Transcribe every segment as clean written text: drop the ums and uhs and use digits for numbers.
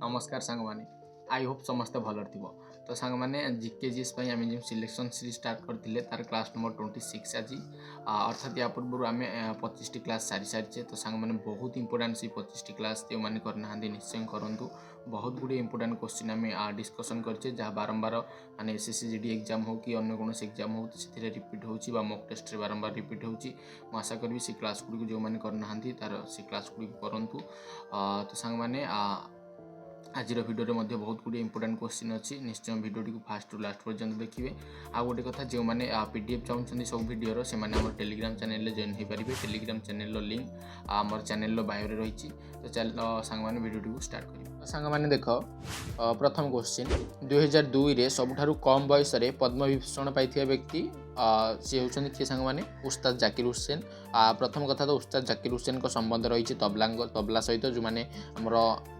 नमस्कार सांग माने आई होप समस्त भल थी। तो सांग मैंने जीकेजीएस आम जो सिलेक्शन सीरीज स्टार्ट करते तार क्लास नंबर 26 आज अर्थात या पूर्व आम 25 क्लास सारी सारी। तो सांग मैंने बहुत इंपोर्टाट से 25 क्लास जो मैंने करना निश्चय करूँ। बहुत गुड़े इंपोर्टाट क्वेश्चन आम डिस्कसन करचे जहाँ बारंबार माने एसएससी एग्जाम हो कि अन्य कौन एग्जाम हो से रिपीट हो मॉक टेस्ट बारंबार रिपीट हो आशा करी से क्लास गुड़ी जो मैंने करना तार से क्लास गुड़ी करूँ। तो सांग मैंने आज भिडियो में बहुत गुड इंपोर्टाट क्वेश्चन अच्छी निश्चय भिडियो टी फास्ट रु लास्ट पर्यंत देखिए। आ गोटे कथा जो मैंने पीडीएफ चाहते सब भिडियो से टेलीग्राम चैनल में जॉइन हो पारे। टेलीग्राम चैनल लिंक आम चैनल बायो रही। तो चल सांग मैंने भिडियो टी स्टार्ट कर सांग मैंने देख प्रथम क्वेश्चन 2002 सबुठारु कम बयस पद्म विभूषण पाई व्यक्ति सी होती किए सांग मैंने उस्ताद जाकिर हुसैन। प्रथम कथा तो उस्ताद जाकिर हुसैन संबंध रही तबला सहित जो मैंने आमर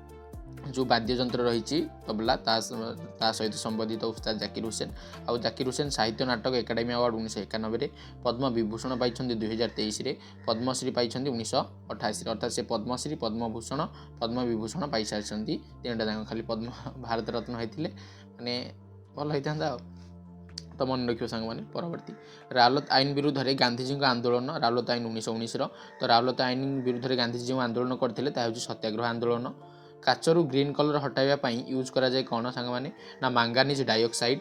जो वाद्ययंत्र रही तबला सहित संबंधित उस्ताद जाकिर हुसैन। आउ जाकिर हुसैन साहित्य नाटक एकाडेमी अवार्ड 1991 पद्म विभूषण पाई 2023 पद्मश्री पाई 1988 अर्थात से पद्मश्री पद्मभूषण पद्म विभूषण पाई सारी तीनटा जाक खाली पद्म भारत रत्न होते माने भल होता। तो मन रखियो सांग मैंने परवर्ती राउलत आईन विरुद्ध में गांधीजी आंदोलन राउलत आईन 1919 तो राउलत आईन विरुद्ध में गांधीजी आंदोलन करते सत्याग्रह आंदोलन। काचरू ग्रीन कलर हटाइबा यूज करा जाए कौन सांग मैंने ना मांगानीज डाइऑक्साइड।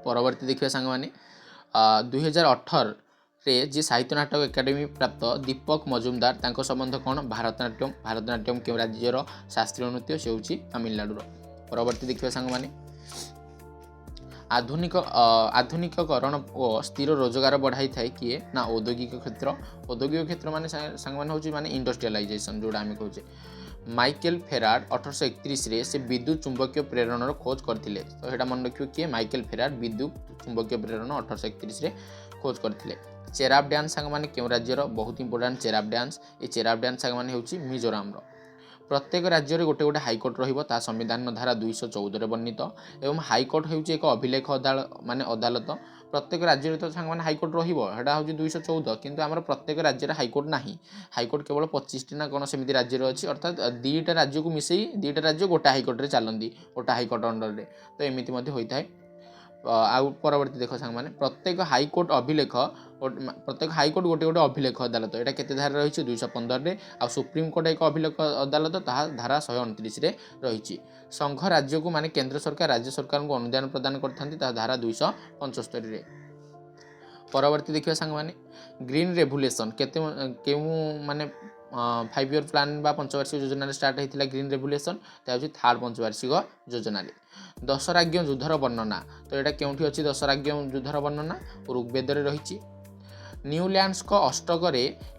परवर्ती देखिए सांग मैंने 2018 रे जी साहित्य नाटक एकाडेमी प्राप्त दीपक मजुमदार तांको संबंध कौन भारतनाट्यम क्यों राज्यर शास्त्रीय नृत्य से होची तमिलनाडु। परवर्ती देखिए सांग मैंने आधुनिककरण और स्थिर रोजगार बढ़ाई थाए किए ना औद्योगिक क्षेत्र माने सांग माने इंडस्ट्रियलाइजेशन जोड़ा आम कहे। माइकेल फेराड 1831 से विद्युत चुंबकीय प्रेरण खोज करते। तो यहाँ मन रखिए किए माइकेल फेराड विद्युत चुंबकीय प्रेरण 1831 खोज करते। चेराप डांस सांग माने क्यों राज्यर बहुत इंपोर्टाट चेराप डांस ये चेराप डांस सांग माने होची मिजोराम। प्रत्येक राज्य में गोटे गोटे हाइकोर्ट रहा संविधान धारा 214 वर्णित एवं हाइकोर्ट हो एक अभिलेख माने अदालत प्रत्येक राज्य में तो सांग मैंने हाइकोर्ट रहा हूँ 214 किंतु आम प्रत्येक राज्य में हाइकोर्ट ना हाइकोर्ट केवल 25 ना कौन सेमती राज्य अच्छी अर्थात दुईटा राज्य को मिसई दुईटा राज्य गोटे हाइकोर्ट में चलती गोटे हाइकोर्ट अंडर में तो एमती होता है। आउ परवर्ती देख सांग मैंने प्रत्येक हाइकोर्ट गोटे गोटे अभिलेख अदालत यहाँ केते धारा रही 215 आ सुप्रीमकोर्ट एक अभिलेख अदालत धारा 129 रही। संघ राज्य को माने केंद्र सरकार राज्य सरकार को अनुदान प्रदान करता धारा 275। परवर्ती देखिए सांग मैंने ग्रीन रेवोल्यूशन के माने 5 ईयर प्लान बा पंचवार्षिक योजना स्टार्ट होता ग्रीन रेवोल्यूशन तो थर्ड पंचवार्षिक योजना। दशराज्ञ युद्धर वर्णना तो यहाँ क्योंठी अच्छी दशराज्ञ युद्धर वर्णना ऋग्वेद रही। न्यूलैंड्स अष्टक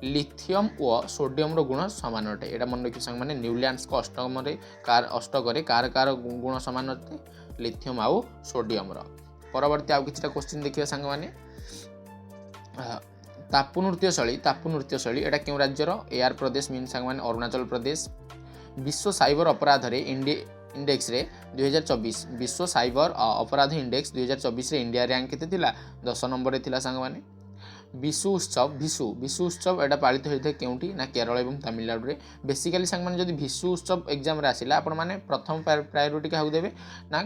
लिथियम और सोडियम गुण सामान अटे यहाँ मन रखिए सांग मैंने न्यूलैंड्स अष्टक कार गुण सामान अटे लिथियम आउ सोडियम। परवर्ती आउ किछटा क्वेश्चन देखिए सांग मैंने तापु नृत्यशैली यहाँ क्यों राज्यर एआर प्रदेश मीन सांग मैंने अरुणाचल प्रदेश। विश्व साइबर अपराध इंडेक्स रे 2024 विश्व साइबर अपराध इंडेक्स 2024 रे इंडिया रैंक केते 10 नंबर थिला सांग मैंने। विशु उत्सव यहाँ पालित होता है क्योंटी ना केरल और तमिलनाडु रे बेसिकली सांग मैंने जब विशु उत्सव एग्जाम आसला आपण मैंने प्रथम प्रायोरिटी क्या देवे ना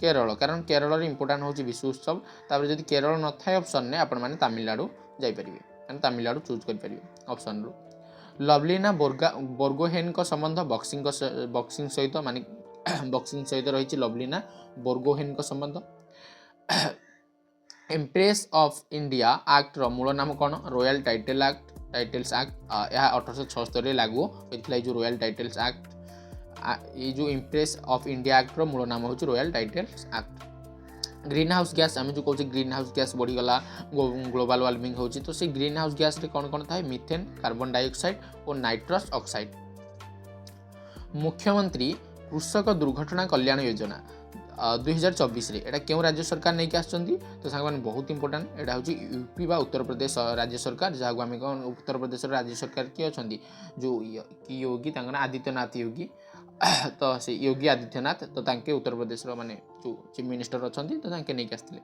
केरल कारण केरल इंपोर्टाट हूँ विशु उत्सव तापर जब केरल न था ऑप्शन ने आपण मैंने तमिलनाडु जापरेंगे तमिलनाडु चूज करेंगे ऑप्शन रू। लवलीना बोर्गोहेन संबंध बक्सिंग सहित माने बक्सिंग सहित रही लवलीना बोर्गोहेन संबंध। एम्प्रेस ऑफ इंडिया एक्ट मूल नाम कौन रॉयल टाइटल्स एक्ट यह 1876 लागू होता है जो रॉयल टाइटल्स एक्ट ये जो इम्प्रेस ऑफ इंडिया एक्ट मूल नाम हूँ royal titles act. Greenhouse gas आम जो कहे ग्रीन हाउस गैस बढ़ीगला ग्लोबल वार्मिंग होची तो से ग्रीन हाउस गैस रे कौन कौन था मिथेन कार्बन डाइऑक्साइड और नाइट्रस ऑक्साइड। मुख्यमंत्री कृषक दुर्घटना कल्याण योजना 2024 यहाँ क्यों राज्य सरकार नहीं आसुँच तो सांग बहुत इंपोर्टाट यहाँ हूँ यूपी बा उत्तर प्रदेश राज्य सरकार जहाँ आम कौन उत्तर प्रदेश राज्य सरकार किए अच्छा जो योगी आदित्यनाथ योगी तो से योगी आदित्यनाथ तो तांके उत्तर प्रदेश माने जो चीफ मिनिस्टर अच्छा तो तांके नहीं आसते।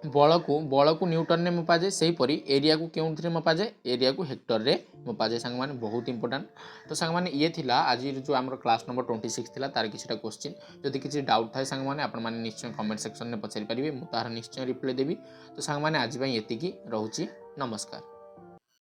बल को न्यूटन में मपाए सेहीपरि एरिया को क्यों मपाए एरिया को हेक्टर रे मपाए सांग मैंने बहुत इंपोर्टाट। तो सांग मैंने ये थिला आज जो आम क्लास नंबर 26 थिला तार किसी क्वेश्चन जदि किसी डाउट थाए सांग मैंने आपण मैंने निश्चय कमेंट सेक्शन में पचारि पारे मुझे निश्चय रिप्लाई देवी। तो सांग मैंने आज ये रोचे नमस्कार।